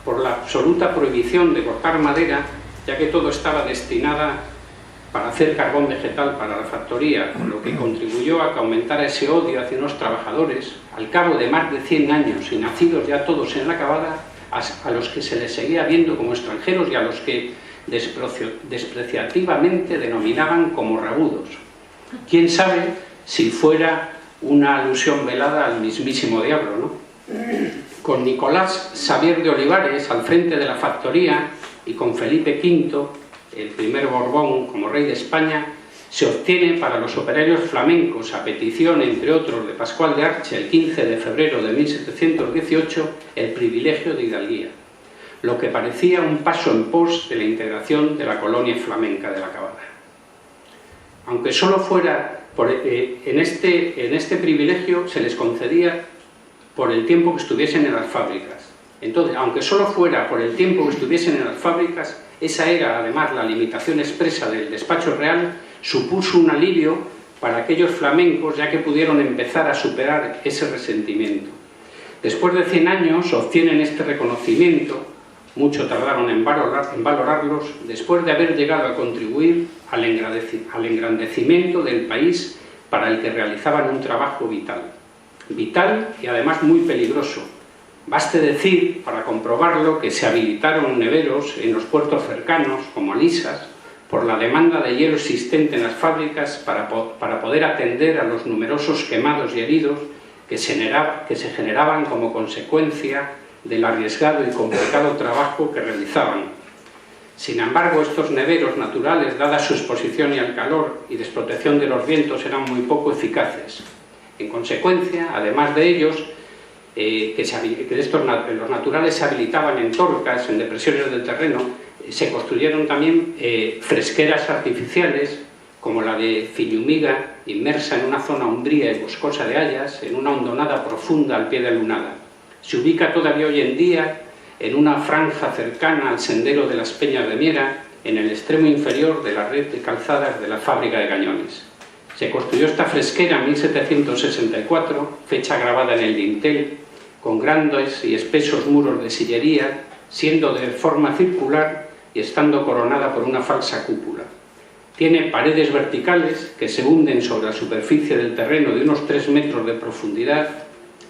por la absoluta prohibición de cortar madera, ya que todo estaba destinado para hacer carbón vegetal para la factoría, lo que contribuyó a que aumentara ese odio hacia unos trabajadores, al cabo de más de 100 años y nacidos ya todos en la Cavada, a los que se les seguía viendo como extranjeros y a los que despreciativamente denominaban como rabudos. Quién sabe si fuera una alusión velada al mismísimo diablo, ¿no? Con Nicolás Xavier de Olivares al frente de la factoría y con Felipe V, el primer Borbón, como rey de España, se obtiene para los operarios flamencos, a petición, entre otros, de Pascual de Arche, el 15 de febrero de 1718, el privilegio de hidalguía, lo que parecía un paso en pos de la integración de la colonia flamenca de la Cavada. Aunque solo fuera en este privilegio se les concedía por el tiempo que estuviesen en las fábricas. Entonces, aunque solo fuera por el tiempo que estuviesen en las fábricas, esa era además la limitación expresa del despacho real, supuso un alivio para aquellos flamencos, ya que pudieron empezar a superar ese resentimiento. Después de 100 años obtienen este reconocimiento. Mucho tardaron en valorarlos, después de haber llegado a contribuir al engrandecimiento del país para el que realizaban un trabajo vital y además muy peligroso. Baste decir, para comprobarlo, que se habilitaron neveros en los puertos cercanos, como Lisas, por la demanda de hielo existente en las fábricas para poder atender a los numerosos quemados y heridos que se generaban como consecuencia del arriesgado y complicado trabajo que realizaban. Sin embargo, estos neveros naturales, dada su exposición y al calor y desprotección de los vientos, eran muy poco eficaces. En consecuencia, además de ellos, los naturales se habilitaban en torcas, en depresiones del terreno, se construyeron también fresqueras artificiales, como la de Fiñumiga, inmersa en una zona umbría y boscosa de hayas, en una hondonada profunda al pie de Lunada. Se ubica todavía hoy en día en una franja cercana al sendero de las Peñas de Miera, en el extremo inferior de la red de calzadas de la fábrica de Cañones. Se construyó esta fresquera en 1764, fecha grabada en el dintel, con grandes y espesos muros de sillería, siendo de forma circular y estando coronada por una falsa cúpula. Tiene paredes verticales que se hunden sobre la superficie del terreno de unos 3 metros de profundidad.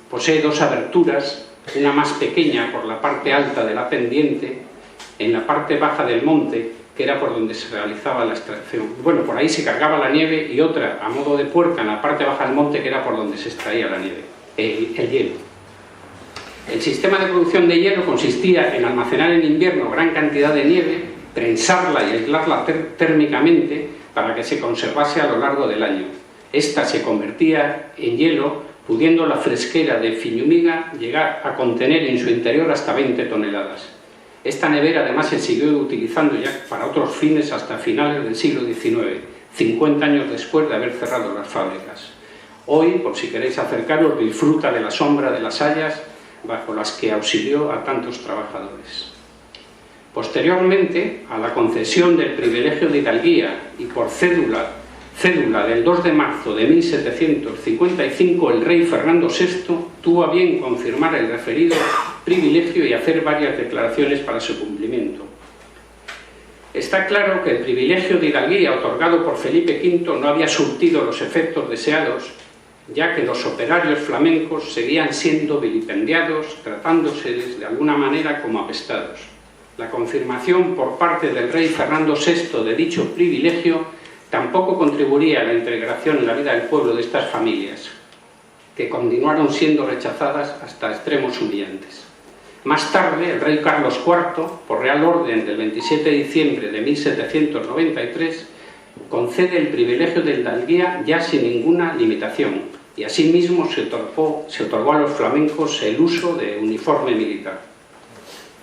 Posee 2 aberturas, una más pequeña por la parte alta de la pendiente, en la parte baja del monte, que era por donde se realizaba la extracción. Bueno, por ahí se cargaba la nieve, y otra a modo de puerta en la parte baja del monte, que era por donde se extraía la nieve, el hielo. El sistema de producción de hielo consistía en almacenar en invierno gran cantidad de nieve, prensarla y aislarla térmicamente para que se conservase a lo largo del año. Esta se convertía en hielo, pudiendo la fresquera de Fiñumiga llegar a contener en su interior hasta 20 toneladas. Esta nevera además se siguió utilizando ya para otros fines hasta finales del siglo XIX, 50 años después de haber cerrado las fábricas. Hoy, por si queréis acercaros, disfruta de la sombra de las hayas bajo las que auxilió a tantos trabajadores. Posteriormente, a la concesión del privilegio de hidalguía y por cédula del 2 de marzo de 1755, el rey Fernando VI tuvo a bien confirmar el referido privilegio y hacer varias declaraciones para su cumplimiento. Está claro que el privilegio de hidalguía otorgado por Felipe V no había surtido los efectos deseados, ya que los operarios flamencos seguían siendo vilipendiados, tratándoseles de alguna manera como apestados. La confirmación por parte del rey Fernando VI de dicho privilegio tampoco contribuiría a la integración en la vida del pueblo de estas familias, que continuaron siendo rechazadas hasta extremos humillantes. Más tarde, el rey Carlos IV, por Real Orden del 27 de diciembre de 1793, concede el privilegio de hidalguía ya sin ninguna limitación, y asimismo se otorgó a los flamencos el uso de uniforme militar.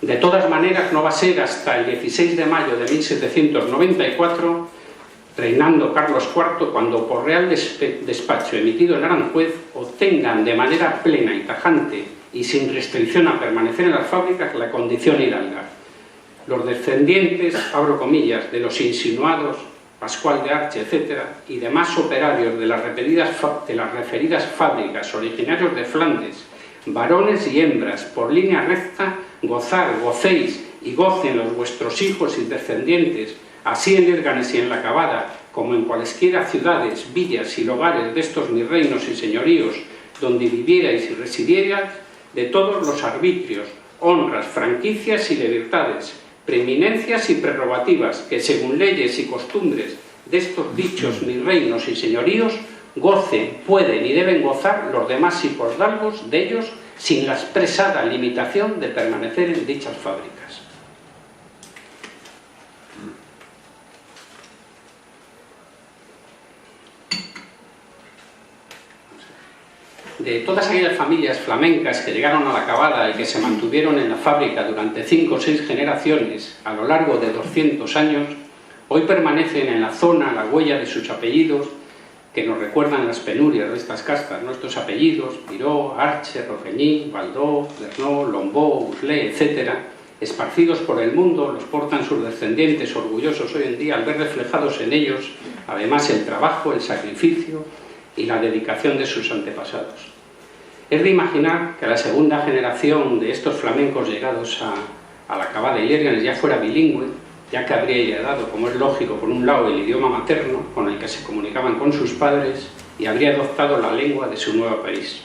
De todas maneras, no va a ser hasta el 16 de mayo de 1794, reinando Carlos IV, cuando por real despacho emitido en Aranjuez obtengan de manera plena y tajante y sin restricción a permanecer en las fábricas la condición hidalga. Los descendientes, abro comillas, de los insinuados Pascual de Arche, etc., y demás operarios de las referidas fábricas originarios de Flandes, varones y hembras, por línea recta, gocéis y gocen los vuestros hijos y descendientes, así en Lérganes y en La Cabada, como en cualesquiera ciudades, villas y lugares de estos mis reinos y señoríos, donde vivierais y residierais, de todos los arbitrios, honras, franquicias y libertades, preeminencias y prerrogativas, que según leyes y costumbres de estos dichos mis reinos y señoríos, gocen, pueden y deben gozar los demás hijosdalgos de ellos, sin la expresada limitación de permanecer en dichas fábricas. De todas aquellas familias flamencas que llegaron a La Cabada y que se mantuvieron en la fábrica durante 5 o 6 generaciones a lo largo de 200 años, hoy permanecen en la zona la huella de sus apellidos que nos recuerdan las penurias de estas castas. Nuestros apellidos, Miró, Arche, Roqueñí, Baldó, Bernó, Lombó, Uslé, etc., esparcidos por el mundo, los portan sus descendientes orgullosos hoy en día al ver reflejados en ellos, además, el trabajo, el sacrificio y la dedicación de sus antepasados. Es de imaginar que la segunda generación de estos flamencos llegados a La Cabada y Lérganes ya fuera bilingüe, ya que habría heredado, como es lógico, por un lado el idioma materno con el que se comunicaban con sus padres y habría adoptado la lengua de su nuevo país.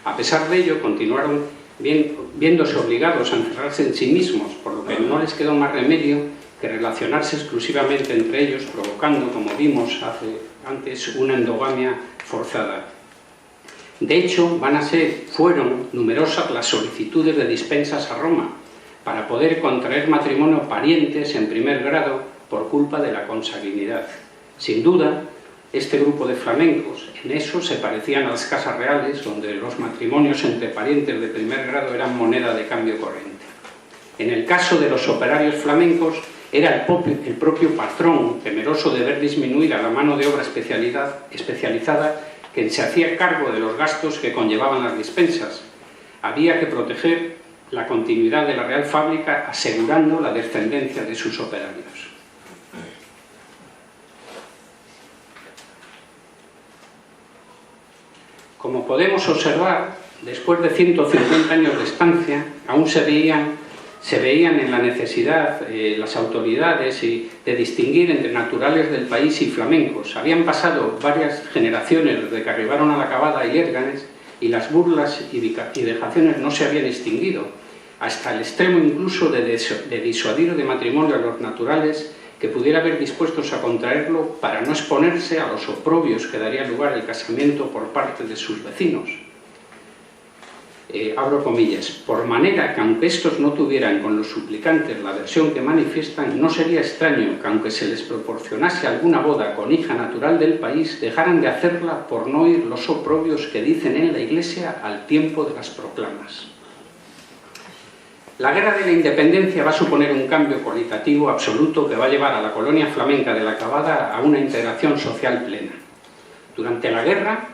A pesar de ello, continuaron viéndose obligados a encerrarse en sí mismos, por lo que no les quedó más remedio que relacionarse exclusivamente entre ellos, provocando, como vimos antes, una endogamia forzada. De hecho, fueron numerosas las solicitudes de dispensas a Roma para poder contraer matrimonio parientes en primer grado por culpa de la consanguinidad. Sin duda, este grupo de flamencos en eso se parecían a las casas reales, donde los matrimonios entre parientes de primer grado eran moneda de cambio corriente. En el caso de los operarios flamencos, era el propio patrón, temeroso de ver disminuir a la mano de obra especializada, quien se hacía cargo de los gastos que conllevaban las dispensas. Había que proteger la continuidad de la Real Fábrica, asegurando la descendencia de sus operarios. Como podemos observar, después de 150 años de estancia, aún se veían en la necesidad las autoridades de distinguir entre naturales del país y flamencos. Habían pasado varias generaciones desde que arribaron a La Cabada y Lérganes y las burlas y vejaciones no se habían extinguido, hasta el extremo incluso de disuadir de matrimonio a los naturales que pudiera haber dispuestos a contraerlo para no exponerse a los oprobios que daría lugar el casamiento por parte de sus vecinos. Abro comillas, por manera que aunque estos no tuvieran con los suplicantes la versión que manifiestan, no sería extraño que aunque se les proporcionase alguna boda con hija natural del país, dejaran de hacerla por no oír los oprobios que dicen en la Iglesia al tiempo de las proclamas. La guerra de la independencia va a suponer un cambio cualitativo absoluto que va a llevar a la colonia flamenca de La Cabada a una integración social plena. Durante la guerra,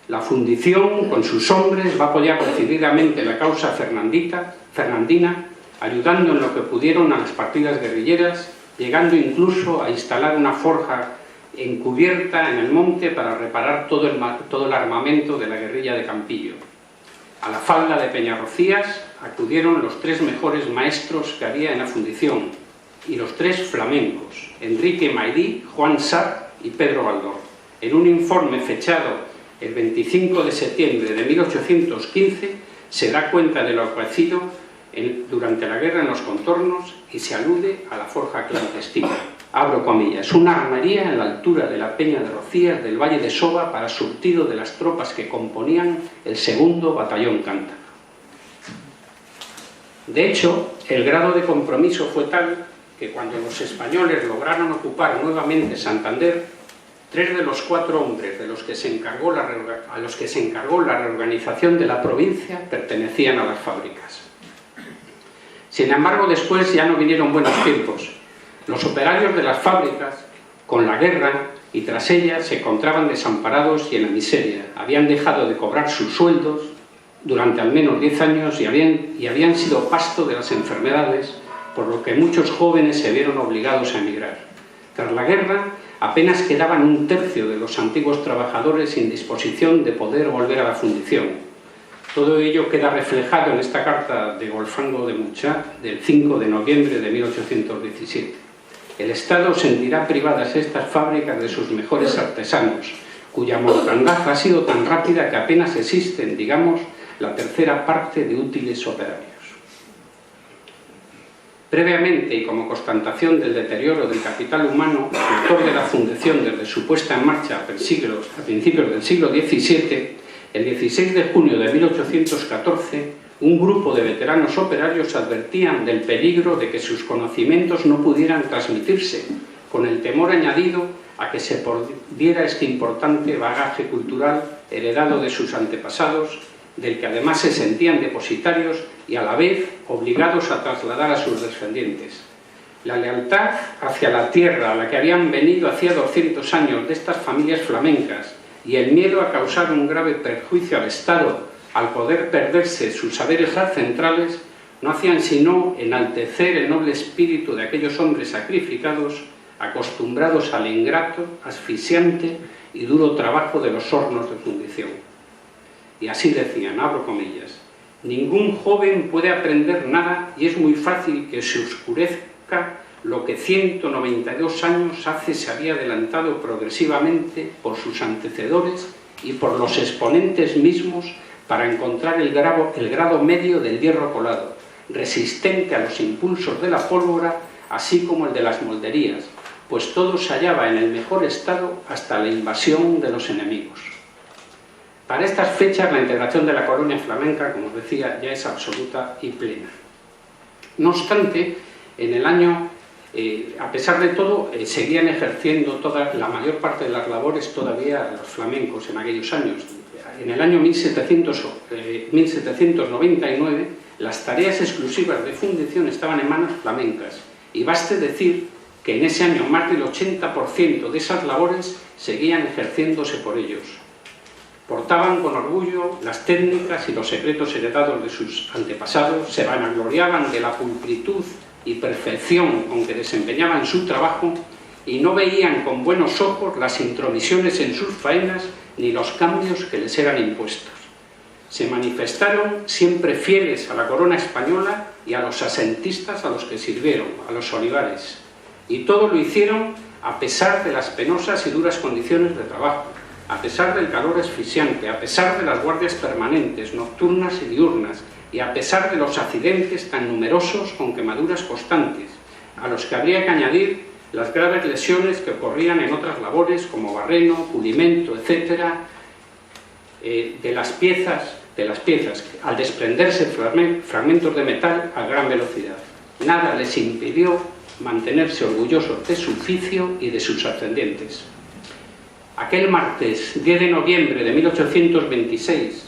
La fundición, con sus hombres, va a apoyar decididamente la causa fernandina, ayudando en lo que pudieron a las partidas guerrilleras, llegando incluso a instalar una forja encubierta en el monte para reparar todo el armamento de la guerrilla de Campillo. A la falda de Peñarrocías acudieron los 3 mejores maestros que había en la fundición, y los 3 flamencos, Enrique Maidí, Juan Sar y Pedro Baldor. En un informe fechado el 25 de septiembre de 1815 se da cuenta de lo acontecido durante la guerra en los contornos y se alude a la forja clandestina. Abro comillas, una armería en la altura de la Peña de Rocías del Valle de Soba para surtido de las tropas que componían el 2º Batallón Cántabro. De hecho, el grado de compromiso fue tal que cuando los españoles lograron ocupar nuevamente Santander, 3 de los 4 hombres a los que se encargó la reorganización de la provincia pertenecían a las fábricas. Sin embargo, después ya no vinieron buenos tiempos. Los operarios de las fábricas, con la guerra y tras ella, se encontraban desamparados y en la miseria. Habían dejado de cobrar sus sueldos durante al menos 10 años y habían sido pasto de las enfermedades, por lo que muchos jóvenes se vieron obligados a emigrar. Tras la guerra, apenas quedaban 1/3 de los antiguos trabajadores sin disposición de poder volver a la fundición. Todo ello queda reflejado en esta carta de Golfango de Muchá del 5 de noviembre de 1817. El Estado sentirá privadas estas fábricas de sus mejores artesanos, cuya mortandad ha sido tan rápida que apenas existen, digamos, la 1/3 parte de útiles operarios. Previamente, y como constatación del deterioro del capital humano, autor de la fundación desde su puesta en marcha a principios del siglo XVII, el 16 de junio de 1814, un grupo de veteranos operarios advertían del peligro de que sus conocimientos no pudieran transmitirse, con el temor añadido a que se perdiera este importante bagaje cultural heredado de sus antepasados, del que además se sentían depositarios y a la vez obligados a trasladar a sus descendientes. La lealtad hacia la tierra a la que habían venido hacía 200 años de estas familias flamencas y el miedo a causar un grave perjuicio al Estado al poder perderse sus saberes centrales no hacían sino enaltecer el noble espíritu de aquellos hombres sacrificados, acostumbrados al ingrato, asfixiante y duro trabajo de los hornos de fundición. Y así decían, abro comillas, ningún joven puede aprender nada y es muy fácil que se oscurezca lo que 192 años hace se había adelantado progresivamente por sus antecedores y por los exponentes mismos para encontrar el grado medio del hierro colado, resistente a los impulsos de la pólvora, así como el de las molderías, pues todo se hallaba en el mejor estado hasta la invasión de los enemigos. Para estas fechas la integración de la colonia flamenca, como os decía, ya es absoluta y plena. No obstante, en el año, a pesar de todo, seguían ejerciendo la mayor parte de las labores todavía los flamencos en aquellos años. En el año 1799, las tareas exclusivas de fundición estaban en manos flamencas, y baste decir que en ese año más del 80% de esas labores seguían ejerciéndose por ellos. Portaban con orgullo las técnicas y los secretos heredados de sus antepasados, se vanagloriaban de la pulcritud y perfección con que desempeñaban su trabajo y no veían con buenos ojos las intromisiones en sus faenas ni los cambios que les eran impuestos. Se manifestaron siempre fieles a la corona española y a los asentistas a los que sirvieron, a los olivares, y todo lo hicieron a pesar de las penosas y duras condiciones de trabajo, a pesar del calor asfixiante, a pesar de las guardias permanentes, nocturnas y diurnas, y a pesar de los accidentes tan numerosos con quemaduras constantes, a los que habría que añadir las graves lesiones que ocurrían en otras labores como barreno, pulimento, etc., de las piezas, al desprenderse fragmentos de metal a gran velocidad. Nada les impidió mantenerse orgullosos de su oficio y de sus ascendientes. Aquel martes 10 de noviembre de 1826,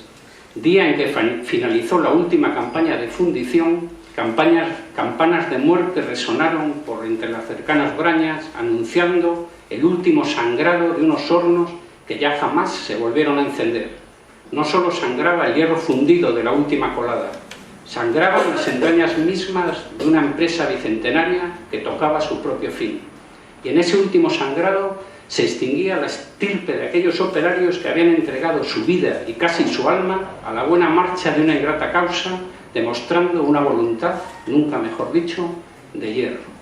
día en que finalizó la última campaña de fundición, campanas de muerte resonaron por entre las cercanas brañas, anunciando el último sangrado de unos hornos que ya jamás se volvieron a encender. no solo sangraba el hierro fundido de la última colada, sangraban las entrañas mismas de una empresa bicentenaria que tocaba su propio fin. Y en ese último sangrado se extinguía la estirpe de aquellos operarios que habían entregado su vida y casi su alma a la buena marcha de una ingrata causa, demostrando una voluntad, nunca mejor dicho, de hierro.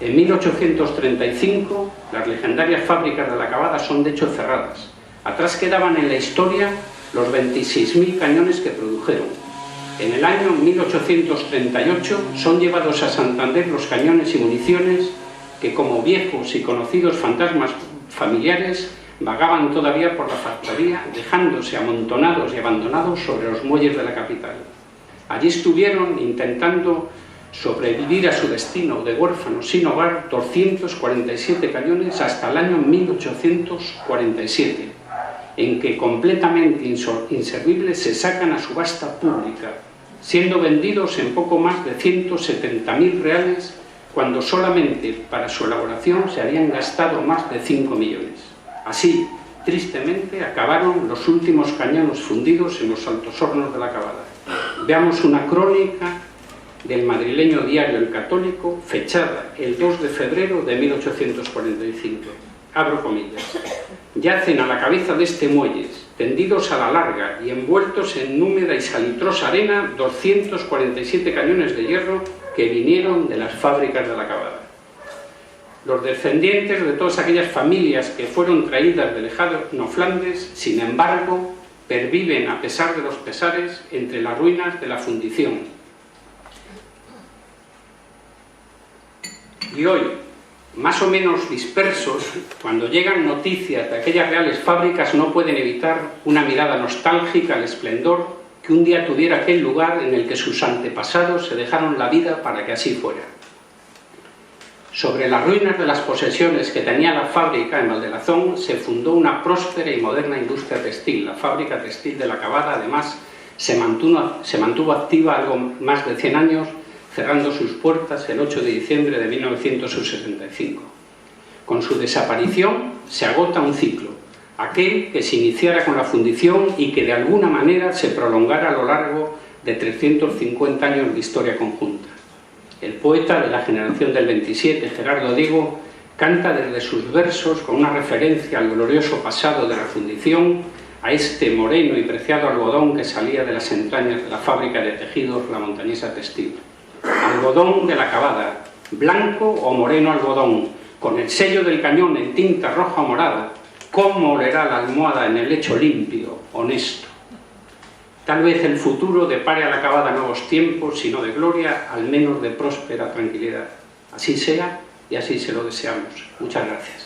En 1835, las legendarias fábricas de la Cavada son de hecho cerradas. Atrás quedaban en la historia los 26.000 cañones que produjeron. En el año 1838 son llevados a Santander los cañones y municiones que, como viejos y conocidos fantasmas familiares, vagaban todavía por la factoría, dejándose amontonados y abandonados sobre los muelles de la capital. Allí estuvieron intentando sobrevivir a su destino de huérfanos sin hogar 247 cañones hasta el año 1847, en que, completamente inservibles, se sacan a subasta pública, siendo vendidos en poco más de 170.000 reales, cuando solamente para su elaboración se habían gastado más de 5 millones. Así, tristemente, acabaron los últimos cañones fundidos en los altos hornos de la Cavada. Veamos una crónica del madrileño diario El Católico, fechada el 2 de febrero de 1845. Abro comillas. Yacen a la cabeza de este muelle, tendidos a la larga y envueltos en húmeda y salitrosa arena, 247 cañones de hierro que vinieron de las fábricas de la Cavada. Los descendientes de todas aquellas familias que fueron traídas de lejano Flandes, sin embargo, perviven a pesar de los pesares entre las ruinas de la fundición. Y hoy, más o menos dispersos, cuando llegan noticias de aquellas reales fábricas, no pueden evitar una mirada nostálgica al esplendor que un día tuviera aquel lugar en el que sus antepasados se dejaron la vida para que así fuera. Sobre las ruinas de las posesiones que tenía la fábrica en Valdelazón se fundó una próspera y moderna industria textil. La fábrica textil de la Cavada, además, se mantuvo activa algo más de 100 años, cerrando sus puertas el 8 de diciembre de 1965. Con su desaparición se agota un ciclo, aquel que se iniciara con la fundición y que de alguna manera se prolongara a lo largo de 350 años de historia conjunta. El poeta de la generación del 27, Gerardo Diego, canta desde sus versos con una referencia al glorioso pasado de la fundición, a este moreno y preciado algodón que salía de las entrañas de la fábrica de tejidos La Montañesa Textil. Algodón de la Cavada, blanco o moreno algodón, con el sello del cañón en tinta roja o morada, ¿cómo olerá la almohada en el lecho limpio, honesto? Tal vez el futuro depare a la Cavada nuevos tiempos, si no de gloria, al menos de próspera tranquilidad. Así sea y así se lo deseamos. Muchas gracias.